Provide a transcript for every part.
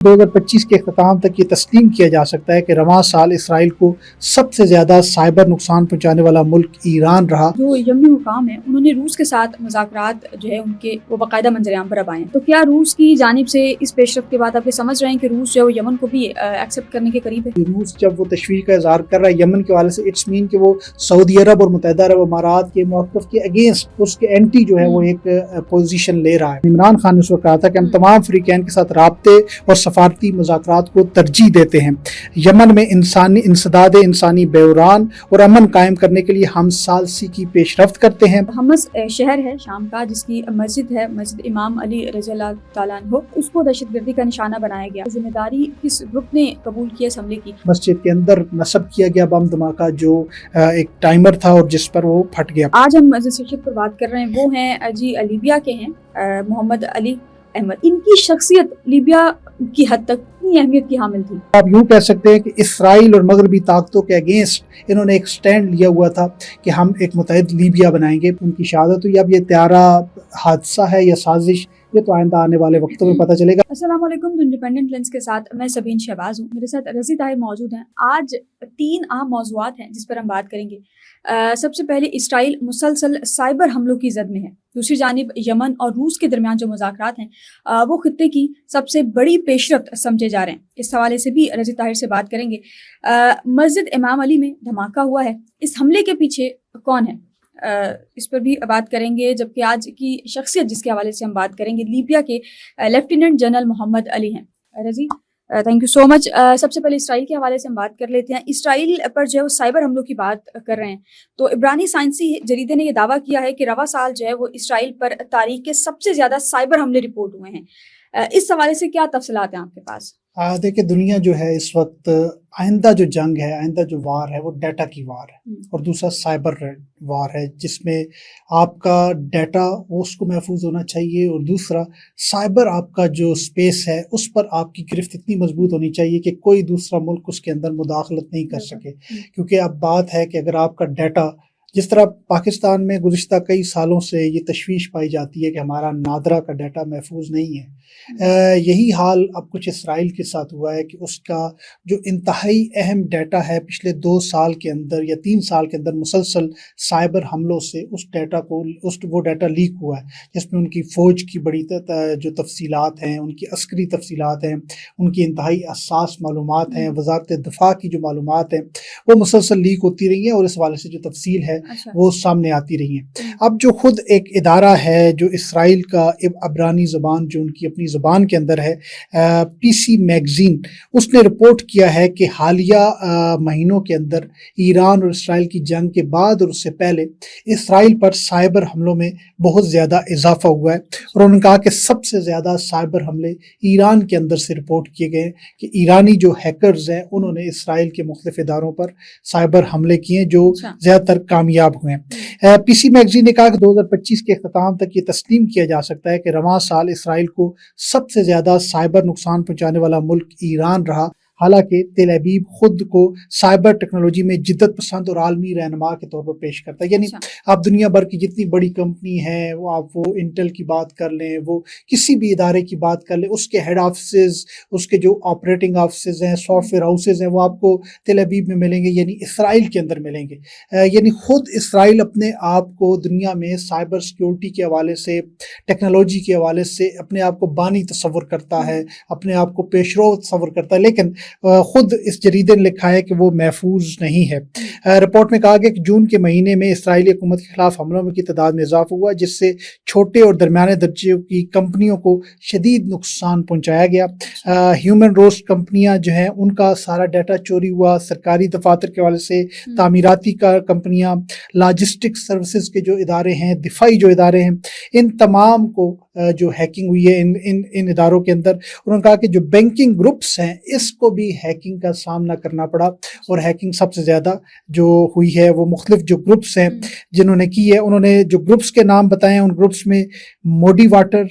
2025 کے اختتام تک یہ تسلیم کیا جا سکتا ہے کہ رواں سال اسرائیل کو سب سے زیادہ سائبر نقصان پہنچانے والا ملک ایران رہا۔ جو یمنی حکام ہیں انہوں نے روس کے ساتھ مذاکرات جو ہے ان کے وہ باقاعدہ منظر عام پر اب آئے ہیں، تو کیا روس کی جانب سے اس پیش رفت کے بعد آپ یہ سمجھ رہے ہیں کہ روس جو ہے وہ یمن کو بھی ایکسیپٹ کرنے کے قریب ہے؟ روس جب وہ تشویش کا اظہار کر رہا ہے یمن کے حوالے سے، اٹس مین کہ وہ سعودی عرب اور متحدہ عرب امارات کے موقف کے اگینسٹ، اس کے اینٹی جو ہے وہ ایک پوزیشن لے رہا ہے۔ عمران خان نے اس وقت کہا تھا کہ ہم تمام فریقین کے ساتھ رابطے اور سفارتی مذاکرات کو ترجیح دیتے ہیں۔ یمن میں انسداد انسانی بحران اور امن قائم کرنے کے لیے ہم ثالثی کی پیش رفت کرتے ہیں۔ حمص شہر ہے شام کا، جس کی مسجد ہے مسجد امام علی رضی اللہ تعالیٰ عنہ، اس کو دہشت گردی کا نشانہ بنایا گیا۔ ذمہ داری کس گروپ نے قبول کی اس حملے کی؟ مسجد کے اندر نصب کیا گیا بم دھماکہ جو ایک ٹائمر تھا اور جس پر وہ پھٹ گیا۔ آج ہم جس شخصیت پر بات کر رہے ہیں وہ ہیں لیبیا کے ہیں محمد علی احمد۔ ان کی شخصیت لیبیا کی حد تک اتنی اہمیت کی حامل تھی۔ آپ یوں کہہ سکتے ہیں کہ اسرائیل اور مغربی طاقتوں کے اگینسٹ انہوں نے ایک سٹینڈ لیا ہوا تھا کہ ہم ایک متحد لیبیا بنائیں گے۔ ان کی شہادت ہوئی۔ اب یہ طیارہ حادثہ ہے یا سازش، یہ تو آئندہ آنے والے وقتوں میں پتہ چلے گا۔ السلام علیکم، انڈیپینڈنٹ لینس کے ساتھ میں سبین شہباز ہوں، میرے ساتھ رضی طاہر موجود ہیں۔ آج 3 اہم موضوعات ہیں جس پر ہم بات کریں گے۔ سب سے پہلے اسرائیل مسلسل سائبر حملوں کی زد میں ہے۔ دوسری جانب یمن اور روس کے درمیان جو مذاکرات ہیں وہ خطے کی سب سے بڑی پیش رفت سمجھے جا رہے ہیں۔ اس حوالے سے بھی رضی طاہر سے بات کریں گے۔ مسجد امام علی میں دھماکہ ہوا ہے، اس حملے کے پیچھے کون ہے اس پر بھی بات کریں گے، جبکہ آج کی شخصیت جس کے حوالے سے ہم بات کریں گے لیبیا کے لیفٹیننٹ جنرل محمد علی ہیں۔ رضی تھینک یو سو مچ۔ سب سے پہلے اسرائیل کے حوالے سے ہم بات کر لیتے ہیں۔ اسرائیل پر جو ہے وہ سائبر حملوں کی بات کر رہے ہیں، تو عبرانی سائنسی جریدے نے یہ دعویٰ کیا ہے کہ رواں سال جو ہے وہ اسرائیل پر تاریخ کے سب سے زیادہ سائبر حملے رپورٹ ہوئے ہیں۔ اس حوالے سے کیا تفصیلات ہیں آپ کے پاس؟ دیکھیں، دنیا جو ہے اس وقت آئندہ جو جنگ ہے، آئندہ جو وار ہے وہ ڈیٹا کی وار ہے، اور دوسرا سائبر وار ہے جس میں آپ کا ڈیٹا اس کو محفوظ ہونا چاہیے، اور دوسرا سائبر آپ کا جو سپیس ہے اس پر آپ کی گرفت اتنی مضبوط ہونی چاہیے کہ کوئی دوسرا ملک اس کے اندر مداخلت نہیں کر سکے۔ کیونکہ اب بات ہے کہ اگر آپ کا ڈیٹا، جس طرح پاکستان میں گزشتہ کئی سالوں سے یہ تشویش پائی جاتی ہے کہ ہمارا نادرا کا ڈیٹا محفوظ نہیں ہے، یہی حال اب کچھ اسرائیل کے ساتھ ہوا ہے کہ اس کا جو انتہائی اہم ڈیٹا ہے پچھلے 2 سال کے اندر یا 3 سال کے اندر مسلسل سائبر حملوں سے اس ڈیٹا کو وہ ڈیٹا لیک ہوا ہے، جس میں ان کی فوج کی بڑی جو تفصیلات ہیں، ان کی عسکری تفصیلات ہیں، ان کی انتہائی حساس معلومات ہیں، وزارت دفاع کی جو معلومات ہیں وہ مسلسل لیک ہوتی رہی ہیں، اور اس حوالے سے جو تفصیل ہے وہ سامنے آتی رہی ہیں۔ اب جو خود ایک ادارہ ہے جو اسرائیل کا عبرانی زبان جو ان کی اپنی زبان کے اندر ہے، پی سی میگزین، اس نے رپورٹ کیا ہے کہ حالیہ مہینوں کے اندر ایران اور اسرائیل کی جنگ کے بعد اور اس سے پہلے اسرائیل پر سائبر حملوں میں بہت زیادہ اضافہ ہوا ہے، اور انہوں نے کہا کہ سب سے زیادہ سائبر حملے ایران کے اندر سے رپورٹ کیے گئے کہ ایرانی جو ہیکرز ہیں انہوں نے اسرائیل کے مختلف اداروں پر سائبر حملے کیے جو زیادہ تر کامیاب ہوئے ہیں۔ پی سی میگزین نے کہا کہ 2025 کے اختتام تک یہ تسلیم کیا جا سکتا ہے کہ رواں سال اسرائیل کو سب سے زیادہ سائبر نقصان پہنچانے والا ملک ایران رہا۔ حالانکہ تل ابیب خود کو سائبر ٹیکنالوجی میں جدت پسند اور عالمی رہنما کے طور پر پیش کرتا ہے، یعنی آپ دنیا بھر کی جتنی بڑی کمپنی ہے، وہ آپ وہ انٹل کی بات کر لیں، وہ کسی بھی ادارے کی بات کر لیں، اس کے ہیڈ آفسز، اس کے جو آپریٹنگ آفسز ہیں، سافٹ ویئر ہاؤسز ہیں، وہ آپ کو تل ابیب میں ملیں گے، یعنی اسرائیل کے اندر ملیں گے۔ یعنی خود اسرائیل اپنے آپ کو دنیا میں سائبر سیکیورٹی کے حوالے سے، ٹیکنالوجی کے حوالے سے اپنے آپ کو بانی تصور کرتا ہے، اپنے آپ کو پیشرو تصور کرتا ہے، لیکن خود اس جریدے نے لکھا ہے کہ وہ محفوظ نہیں ہے۔ رپورٹ میں کہا گیا کہ جون کے مہینے میں اسرائیلی حکومت کے خلاف حملوں کی تعداد میں اضافہ ہوا، جس سے چھوٹے اور درمیانے درجے کی کمپنیوں کو شدید نقصان پہنچایا گیا۔ ہیومن روسٹ کمپنیاں جو ہیں ان کا سارا ڈیٹا چوری ہوا، سرکاری دفاتر کے حوالے سے تعمیراتی کمپنیاں، لاجسٹک سروسز کے جو ادارے ہیں، دفاعی جو ادارے ہیں، ان تمام کو جو ہیکنگ ہوئی ہے ان اداروں کے اندر۔ انہوں نے کہا کہ جو بینکنگ گروپس ہیں اس کو بھی ہیکنگ کا سامنا کرنا پڑا، اور ہیکنگ سب سے زیادہ جو ہوئی ہے وہ مختلف جو گروپس ہیں جنہوں نے کی ہے، انہوں نے جو گروپس کے نام بتائے ہیں، ان گروپس میں moody water,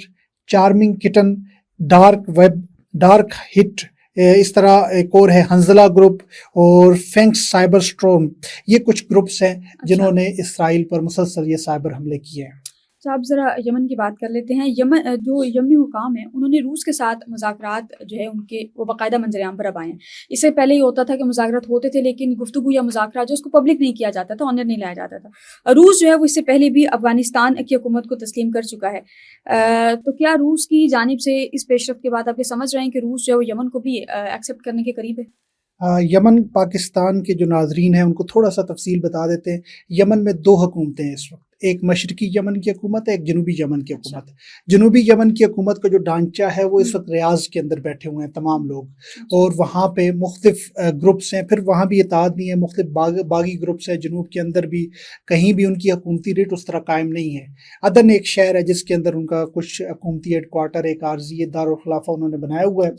charming kitten, dark web, dark hit, اس طرح ایک اور ہے ہنزلہ گروپ اور فینکس سائبر سٹورم، یہ کچھ گروپس ہیں جنہوں نے اسرائیل پر مسلسل یہ سائبر حملے کیے ہیں۔ صاحب ذرا یمن کی بات کر لیتے ہیں. یمن جو یمنی حکام ہیں انہوں نے روس کے ساتھ مذاکرات جو ہے ان کے وہ باقاعدہ منظر عام پر اب آئے ہیں. اس سے پہلے یہ ہوتا تھا کہ مذاکرات ہوتے تھے لیکن گفتگو یا مذاکرات جو اس کو پبلک نہیں کیا جاتا تھا, آنر نہیں لایا جاتا تھا. روس جو ہے وہ اس سے پہلے بھی افغانستان کی حکومت کو تسلیم کر چکا ہے. تو کیا روس کی جانب سے اس پیش رفت کے بعد آپ یہ سمجھ رہے ہیں کہ روس جو ہے وہ یمن کو بھی ایکسیپٹ کرنے کے قریب ہے؟ یمن پاکستان کے جو ناظرین ہیں ان کو تھوڑا سا تفصیل بتا دیتے ہیں. یمن میں دو حکومتیں ہیں اس وقت, ایک مشرقی یمن کی حکومت ہے, ایک جنوبی یمن کی حکومت ہے. جنوبی یمن کی حکومت کا جو ڈھانچہ ہے وہ اس وقت ریاض کے اندر بیٹھے ہوئے ہیں تمام لوگ, اور وہاں پہ مختلف گروپس ہیں. پھر وہاں بھی اتحاد نہیں ہے, مختلف باغی گروپس ہیں. جنوب کے اندر بھی کہیں بھی ان کی حکومتی ریٹ اس طرح قائم نہیں ہے. عدن ایک شہر ہے جس کے اندر ان کا کچھ حکومتی ہیڈ کوارٹر, ایک عارضی دارالخلافہ انہوں نے بنایا ہوا ہے.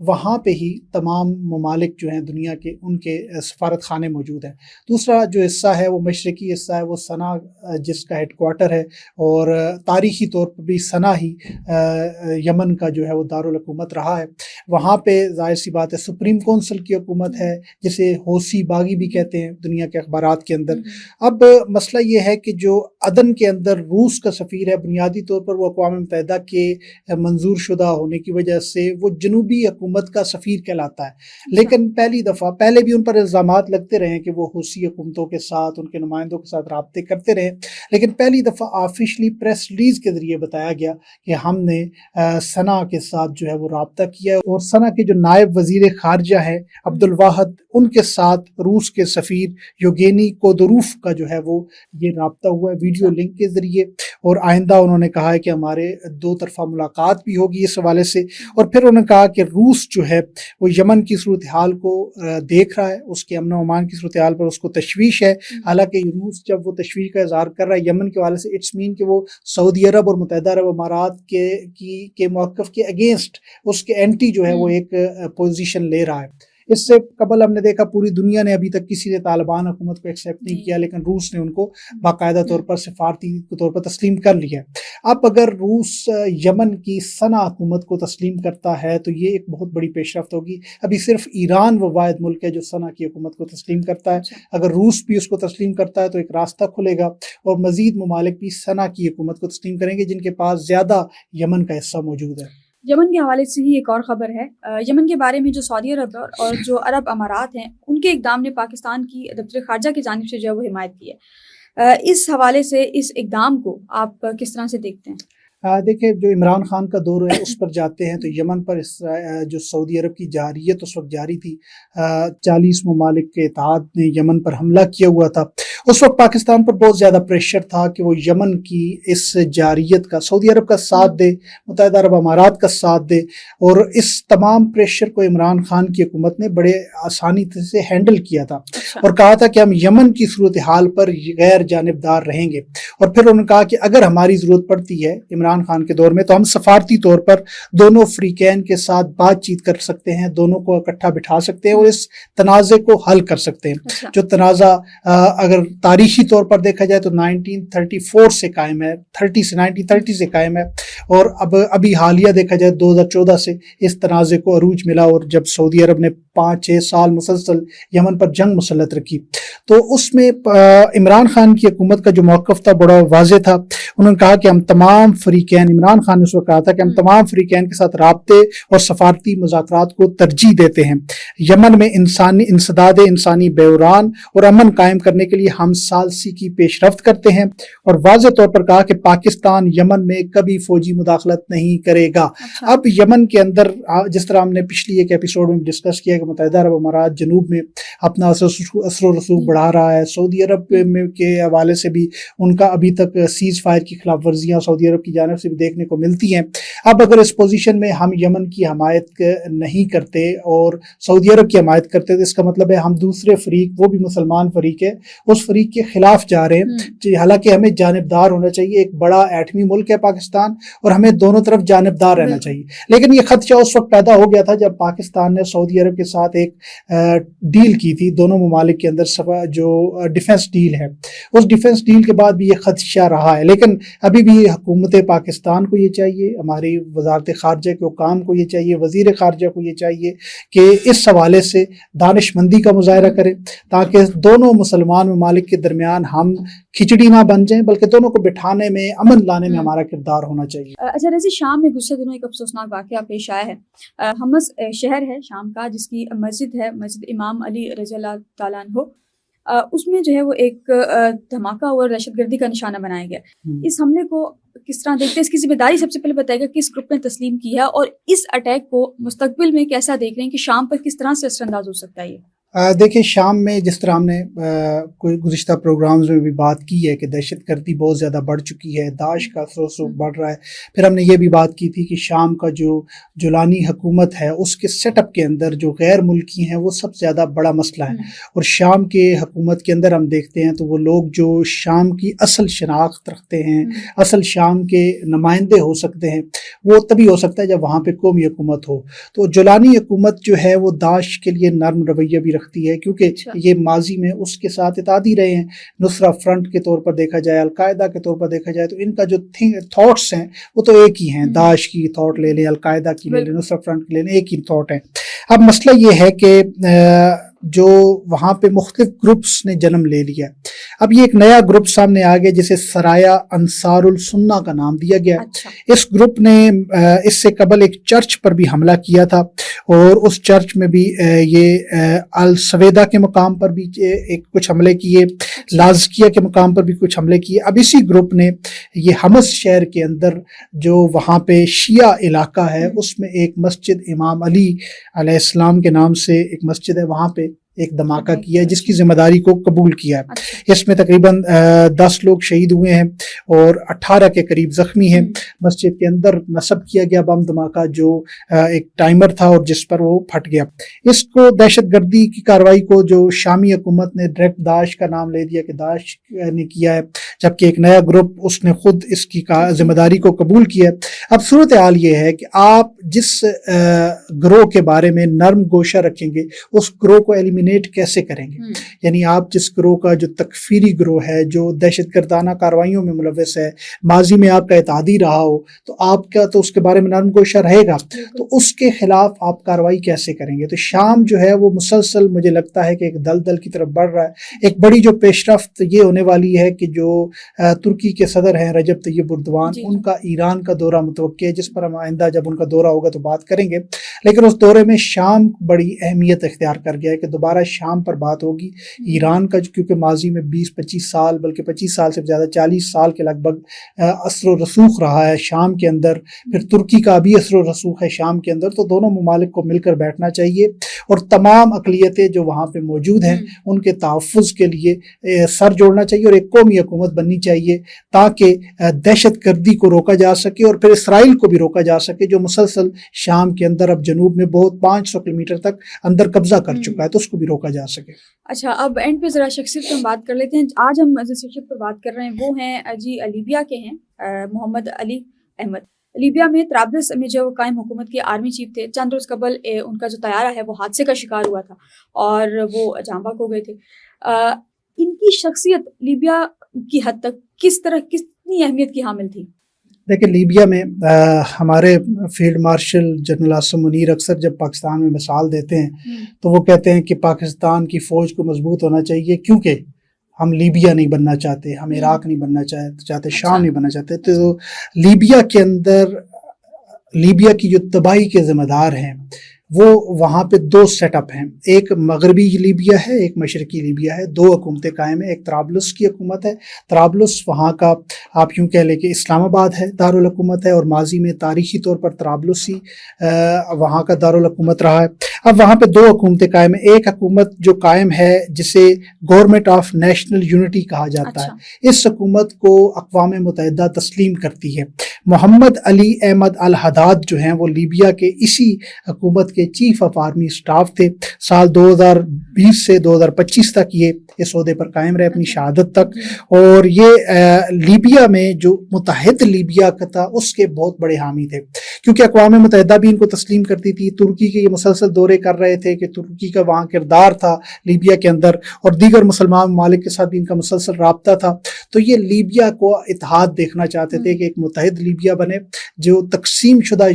وہاں پہ ہی تمام ممالک جو ہیں دنیا کے ان کے سفارت خانے موجود ہیں. دوسرا جو حصہ ہے وہ مشرقی حصہ ہے, وہ صنعا جس کا ہیڈ کوارٹر ہے, اور تاریخی طور پر بھی صنعا ہی یمن کا جو ہے وہ دارالحکومت رہا ہے. وہاں پہ ظاہر سی بات ہے سپریم کونسل کی حکومت ہے جسے حوثی باغی بھی کہتے ہیں دنیا کے اخبارات کے اندر. اب مسئلہ یہ ہے کہ جو عدن کے اندر روس کا سفیر ہے, بنیادی طور پر وہ اقوام متحدہ کے منظور شدہ ہونے کی وجہ سے وہ جنوبی حکومت کا سفیر کہلاتا ہے. لیکن پہلی دفعہ, پہلے بھی ان پر الزامات لگتے رہے کہ وہ حوثی حکومتوں کے ساتھ, ان کے نمائندوں کے ساتھ رابطے کرتے رہے, لیکن پہلی دفعہ آفیشلی پریس ریلیز کے ذریعے بتایا گیا کہ ہم نے صنعا کے ساتھ جو ہے وہ رابطہ کیا ہے, اور صنعا کے جو نائب وزیر خارجہ ہے عبد الواحد, ان کے ساتھ روس کے سفیر یوگینی کودروف کا جو ہے وہ یہ رابطہ ہوا ہے ویڈیو لنک کے ذریعے. اور آئندہ انہوں نے کہا ہے کہ ہمارے دو طرفہ ملاقات بھی ہوگی اس حوالے سے. اور پھر انہوں نے کہا کہ روس جو ہے وہ یمن کی صورتحال کو دیکھ رہا ہے, اس کے امن و امان کی صورتحال پر اس کو تشویش ہے. حالانکہ روس جب وہ تشویش کا اظہار کر رہا ہے یمن کے حوالے سے, اٹس مین کہ وہ سعودی عرب اور متحدہ عرب امارات کے موقف کے اگینسٹ, اس کے اینٹی جو ہے وہ ایک پوزیشن لے رہا ہے. اس سے قبل ہم نے دیکھا پوری دنیا نے ابھی تک کسی نے طالبان حکومت کو ایکسیپٹ نہیں کیا, لیکن روس نے ان کو باقاعدہ طور پر سفارتی طور پر تسلیم کر لیا. اب اگر روس یمن کی صنعا حکومت کو تسلیم کرتا ہے تو یہ ایک بہت بڑی پیش رفت ہوگی. ابھی صرف ایران وہ واحد ملک ہے جو صنعا کی حکومت کو تسلیم کرتا ہے. اگر روس بھی اس کو تسلیم کرتا ہے تو ایک راستہ کھلے گا, اور مزید ممالک بھی صنعا کی حکومت کو تسلیم کریں گے جن کے پاس زیادہ یمن کا حصہ موجود ہے. یمن کے حوالے سے ہی ایک اور خبر ہے. یمن کے بارے میں جو سعودی عرب اور جو عرب امارات ہیں ان کے اقدام نے پاکستان کی دفتر خارجہ کی جانب سے جو ہے وہ حمایت کی ہے. اس حوالے سے اس اقدام کو آپ کس طرح سے دیکھتے ہیں؟ دیکھیں, جو عمران خان کا دور ہے اس پر جاتے ہیں تو یمن پر جو سعودی عرب کی جارحیت اس وقت جاری تھی. 40 ممالک کے اتحاد نے یمن پر حملہ کیا ہوا تھا. اس وقت پاکستان پر بہت زیادہ پریشر تھا کہ وہ یمن کی اس جارحیت کا سعودی عرب کا ساتھ دے, متحدہ عرب امارات کا ساتھ دے, اور اس تمام پریشر کو عمران خان کی حکومت نے بڑے آسانی سے ہینڈل کیا تھا, اور کہا تھا کہ ہم یمن کی صورتحال پر غیر جانبدار رہیں گے. اور پھر انہوں نے کہا کہ اگر ہماری ضرورت پڑتی ہے عمران خان کے دور میں تو ہم سفارتی طور پر دونوں فریقین کے ساتھ بات چیت کر سکتے ہیں, دونوں کو اکٹھا بٹھا سکتے ہیں اور اس تنازع کو حل کر سکتے ہیں. جو تنازع اگر تاریخی طور پر دیکھا جائے تو 1934 سے قائم ہے, 1930 سے قائم ہے, اور اب ابھی حالیہ دیکھا جائے 2014 سے اس تنازع کو عروج ملا, اور جب سعودی عرب نے 5-6 سال مسلسل یمن پر جنگ مسلط رکھی تو اس میں عمران خان کی حکومت کا جو موقف تھا بڑا واضح تھا. انہوں نے کہا کہ ہم تمام فریقین, عمران خان نے اس وقت کہا تھا کہ ہم تمام فریقین کے ساتھ رابطے اور سفارتی مذاکرات کو ترجیح دیتے ہیں. یمن میں انسداد انسانی بحران اور امن قائم کرنے کے لیے ہم ثالثی کی پیش رفت کرتے ہیں, اور واضح طور پر کہا کہ پاکستان یمن میں کبھی فوجی مداخلت نہیں کرے گا. اب یمن کے اندر جس طرح ہم نے پچھلی ایک ایپیسوڈ میں ڈسکس کیا کہ متحدہ عرب امارات جنوب میں اپنا اثر و رسوخ بڑھا رہا ہے, سعودی عرب میں کے حوالے سے بھی ان کا ابھی تک سیز فائر کی خلاف ورزیاں سعودی عرب کی جانب سے بھی دیکھنے کو ملتی ہیں. اب اگر اس پوزیشن میں ہم یمن کی حمایت نہیں کرتے اور سعودی عرب کی حمایت کرتے تو اس کا مطلب ہے ہم دوسرے فریق, وہ بھی مسلمان فریق ہے, اس فریق کے خلاف جا رہے ہیں. حالانکہ ہمیں جانبدار ہونا چاہیے, ایک بڑا ایٹمی ملک ہے پاکستان اور ہمیں دونوں طرف جانبدار رہنا چاہیے. لیکن یہ خدشہ اس وقت پیدا ہو گیا تھا جب پاکستان نے سعودی عرب کے ساتھ ایک ڈیل کی تھی دونوں ممالک کے اندر، جو ڈیفنس ڈیل ہے، اس ڈیفنس ڈیل کے بعد بھی یہ خدشہ رہا ہے، لیکن ابھی بھی حکومت پاکستان کو یہ چاہیے، ہماری وزارت خارجہ کے حکام کو یہ چاہیے، وزیر خارجہ کو یہ چاہیے کہ اس حوالے سے دانش مندی کا مظاہرہ کریں تاکہ دونوں مسلمان ممالک کے درمیان ہم کھچڑی نہ بن جائیں، بلکہ دونوں کو بٹھانے میں، امن لانے میں ہمارا کردار ہونا چاہیے۔ اچھا رضی، شام میں گزشتہ دنوں ایک افسوسناک واقعہ پیش آیا ہے۔ حمص شہر ہے شام کا، جس کی مسجد ہے مسجد امام علی رضی اللہ تعالیٰ عنہ، اس میں جو ہے وہ ایک دھماکہ اور دہشت گردی کا نشانہ بنایا گیا۔ اس حملے کو کس طرح دیکھتے ہیں؟ اس کی ذمہ داری سب سے پہلے بتائے گا کس گروپ نے تسلیم کی ہے، اور اس اٹیک کو مستقبل میں کیسا دیکھ رہے ہیں کہ شام پر کس طرح سے اثر انداز ہو سکتا ہے یہ؟ دیکھیں، شام میں جس طرح ہم نے کوئی گزشتہ پروگرامز میں بھی بات کی ہے کہ دہشت گردی بہت زیادہ بڑھ چکی ہے، داعش کا اثر و رسوخ بڑھ رہا ہے، پھر ہم نے یہ بھی بات کی تھی کہ شام کا جو جولانی حکومت ہے اس کے سیٹ اپ کے اندر جو غیر ملکی ہیں وہ سب سے زیادہ بڑا مسئلہ ہے، اور شام کے حکومت کے اندر ہم دیکھتے ہیں تو وہ لوگ جو شام کی اصل شناخت رکھتے ہیں، اصل شام کے نمائندے ہو سکتے ہیں، وہ تبھی ہو سکتا ہے جب وہاں پہ قومی حکومت ہو۔ تو جولانی حکومت جو ہے وہ داعش کے لیے نرم رویہ بھی رکھتی ہے، کیونکہ یہ ماضی میں اس کے ساتھ اتحادی رہے ہیں۔ نصرہ فرنٹ کے طور پر دیکھا جائے، القاعدہ کے طور پر دیکھا جائے، تو ان کا جو تھاٹس ہیں وہ تو ایک ہی ہیں، داعش کی تھاٹ لے لیں، القاعدہ کی لے لیں، نصرہ فرنٹ کی لے لیں، ایک ہی تھاٹ ہے۔ اب مسئلہ یہ ہے کہ جو وہاں پہ مختلف گروپس نے جنم لے لیا، اب یہ ایک نیا گروپ سامنے آ گیا جسے سرایا انصار السنہ کا نام دیا گیا۔ اس گروپ نے اس سے قبل ایک چرچ پر بھی حملہ کیا تھا، اور اس چرچ میں بھی یہ السویدہ کے مقام پر بھی کچھ حملے کیے، لازکیہ کے مقام پر بھی کچھ حملے کیے۔ اب اسی گروپ نے یہ حمص شہر کے اندر جو وہاں پہ شیعہ علاقہ ہے اس میں ایک مسجد امام علی علیہ السلام کے نام سے ایک مسجد ہے، وہاں پہ ایک دھماکہ کیا ہے جس کی ذمہ داری کو قبول کیا ہے۔ اس میں تقریباً 10 لوگ شہید ہوئے ہیں اور 18 کے قریب زخمی ہیں۔ مسجد کے اندر نصب کیا گیا بم دھماکہ جو ایک ٹائمر تھا اور جس پر وہ پھٹ گیا۔ اس کو دہشت گردی کی کارروائی کو جو شامی حکومت نے ڈائریکٹ داعش کا نام لے دیا کہ داعش نے کیا ہے، جبکہ ایک نیا گروپ اس نے خود اس کی ذمہ داری کو قبول کیا ہے۔ اب صورتحال یہ ہے کہ آپ جس گروہ کے بارے میں نرم گوشہ رکھیں گے اس گروہ کو ایلیمینیٹ کیسے کریں گے؟ یعنی آپ جس گروہ کا جو تکفیری گروہ ہے، جو دہشت گردانہ کارروائیوں میں ملوث ہے، ماضی میں آپ کا اتحادی رہا ہو، تو آپ کا تو اس کے بارے میں نرم گوشہ رہے گا، تو اس کے خلاف آپ کارروائی کیسے کریں گے؟ تو شام جو ہے وہ مسلسل مجھے لگتا ہے کہ ایک دلدل کی طرف بڑھ رہا ہے۔ ایک بڑی جو پیش رفت یہ ہونے والی ہے کہ جو ترکی کے صدر ہیں رجب طیب اردوان، ان کا ایران کا دورہ متوقع ہے، جس پر ہم آئندہ جب ان کا دورہ ہوگا تو بات کریں گے، لیکن اس دورے میں شام بڑی اہمیت اختیار کر گیا ہے کہ دوبارہ شام پر بات ہوگی۔ ایران کا کیونکہ ماضی میں 20-25 سال بلکہ 25 سال سے زیادہ 40 سال کے لگ بھگ اثر و رسوخ رہا ہے شام کے اندر، پھر ترکی کا بھی اثر و رسوخ ہے شام کے اندر، تو دونوں ممالک کو مل کر بیٹھنا چاہیے اور تمام اقلیتیں جو وہاں پہ موجود ہیں ان کے تحفظ کے لیے سر جوڑنا چاہیے اور ایک قومی حکومت بننی چاہیے تاکہ دہشت گردی کو روکا جا سکے اور پھر اسرائیل کو بھی روکا جا سکے جو مسلسل شام کے اندر اب جنوب میں بہت 500 کلومیٹر تک اندر قبضہ کر چکا ہے، تو اس کو بھی روکا جا سکے۔ اچھا، اب اینڈ پہ ذرا شخصیت پہ ہم بات کر لیتے ہیں۔ آج ہم جس شخصیت پر بات کر رہے ہیں وہ ہیں جی لیبیا کے ہیں، محمد علی احمد۔ لیبیا میں طرابلس میں جو قائم حکومت کے آرمی چیف تھے، چند روز قبل ان کا جو طیارہ ہے وہ حادثے کا شکار ہوا تھا اور وہ جاں بحق ہو گئے تھے۔ ان کی شخصیت لیبیا کی حد تک کتنی اہمیت کی حامل تھی؟ دیکھیں، لیبیا میں ہمارے field marshal general Asim Munir اکثر جب پاکستان میں مثال دیتے ہیں تو وہ کہتے ہیں کہ پاکستان کی فوج کو مضبوط ہونا چاہیے کیونکہ ہم لیبیا نہیں بننا چاہتے، ہم عراق نہیں بننا چاہتے، شام نہیں بننا چاہتے۔ تو لیبیا کے اندر لیبیا کی جو تباہی کے ذمہ دار ہیں وہ وہاں پہ 2 سیٹ اپ ہیں، ایک مغربی لیبیا ہے، ایک مشرقی لیبیا ہے، 2 حکومتیں قائم ہیں۔ ایک طرابلس کی حکومت ہے، طرابلس وہاں کا آپ یوں کہہ لیں کہ اسلام آباد ہے، دارالحکومت ہے، اور ماضی میں تاریخی طور پر طرابلس ہی وہاں کا دارالحکومت رہا ہے۔ اب وہاں پہ 2 حکومتیں قائم ہیں، ایک حکومت جو قائم ہے جسے گورنمنٹ آف نیشنل یونٹی کہا جاتا ہے، اس حکومت کو اقوام متحدہ تسلیم کرتی ہے۔ محمد علی احمد الحداد جو ہیں وہ لیبیا کے اسی حکومت کے کے چیف آف آرمی اسٹاف تھے. سال 2020 سے 2025 تک یہ اس عہدے پر قائم رہے اپنی شہادت تک. اور یہ لیبیا میں جو متحد لیبیا کا تھا اس کے بہت بڑے حامی تھے, کیونکہ اقوام متحدہ بھی ان کو تسلیم کرتی تھی. ترکی کے یہ مسلسل دورے کر رہے تھے کہ ترکی کا وہاں کردار تھا لیبیا کے اندر, اور دیگر مسلمان ممالک کے ساتھ بھی ان کا مسلسل رابطہ تھا. تو یہ لیبیا کو اتحاد دیکھنا چاہتے تھے کہ ایک متحد لیبیا بنے. جو تقسیم شدہ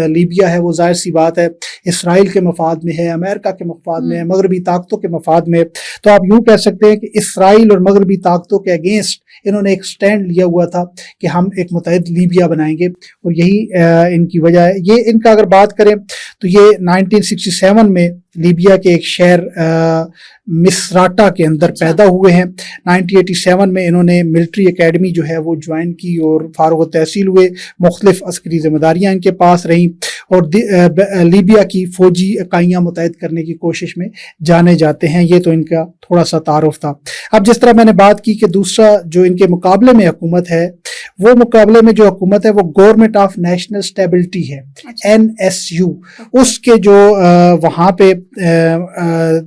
لیبیا ہے وہ ظاہر سی بات ہے اسرائیل کے مفاد میں ہے, امریکہ کے مفاد میں ہے, مغربی طاقتوں کے مفاد میں. تو آپ یوں کہہ سکتے ہیں کہ اسرائیل اور مغربی طاقتوں کے اگینسٹ انہوں نے ایک سٹینڈ لیا ہوا تھا کہ ہم ایک متحد لیبیا بنائیں گے, اور یہی ان کی وجہ ہے. یہ ان کا اگر بات کریں تو یہ 1967 میں لیبیا کے ایک شہر مصراٹا کے اندر پیدا ہوئے ہیں. 1987 میں انہوں نے ملٹری اکیڈمی جو ہے وہ جوائن کی اور فارغ التحصیل ہوئے. مختلف عسکری ذمہ داریاں ان کے پاس رہیں, اور لیبیا کی فوجی اکائیاں متحد کرنے کی کوشش میں جانے جاتے ہیں. یہ تو ان کا تھوڑا سا تعارف تھا. اب جس طرح میں نے بات کی کہ دوسرا جو ان کے مقابلے میں حکومت ہے, وہ مقابلے میں جو حکومت ہے وہ گورنمنٹ آف نیشنل اسٹیبلٹی ہے, NSU. اس کے جو وہاں پہ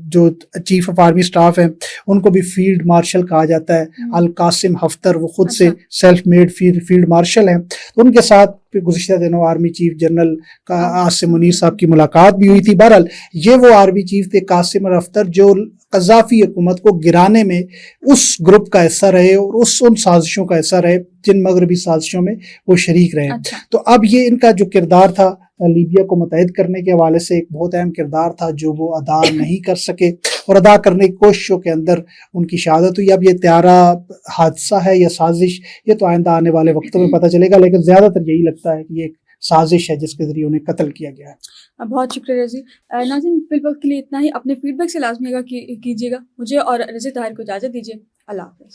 جو چیف آف آرمی اسٹاف ہیں ان کو بھی فیلڈ مارشل کہا جاتا ہے. القاسم حفتر وہ خود سے سیلف میڈ فیلڈ مارشل ہیں. ان کے ساتھ گزشتہ دنوں army chief general Qasim Munir صاحب کی ملاقات بھی ہوئی تھی. بہرحال یہ وہ آرمی چیف تھے قاسم حفتر جو قذافی حکومت کو گرانے میں اس گروپ کا حصہ رہے اور ان سازشوں کا حصہ رہے جن مغربی سازشوں میں وہ شریک رہے. تو اب یہ ان کا جو کردار تھا لیبیا کو متحد کرنے کے حوالے سے ایک بہت اہم کردار تھا جو وہ ادا نہیں کر سکے, اور ادا کرنے کی کوششوں کے اندر ان کی شہادت ہوئی. اب یہ طیارہ حادثہ ہے یا سازش, یہ تو آئندہ آنے والے وقتوں میں پتہ چلے گا, لیکن زیادہ تر یہی لگتا ہے کہ یہ ایک سازش ہے جس کے ذریعے انہیں قتل کیا گیا ہے. بہت شکریہ رضی. ناظرین فی الوقت کے لیے اتنا ہی. اپنے فیڈ بیک سے لازمی کیجیے گا. مجھے اور رضی طاہر کو اجازت دیجیے. اللہ حافظ.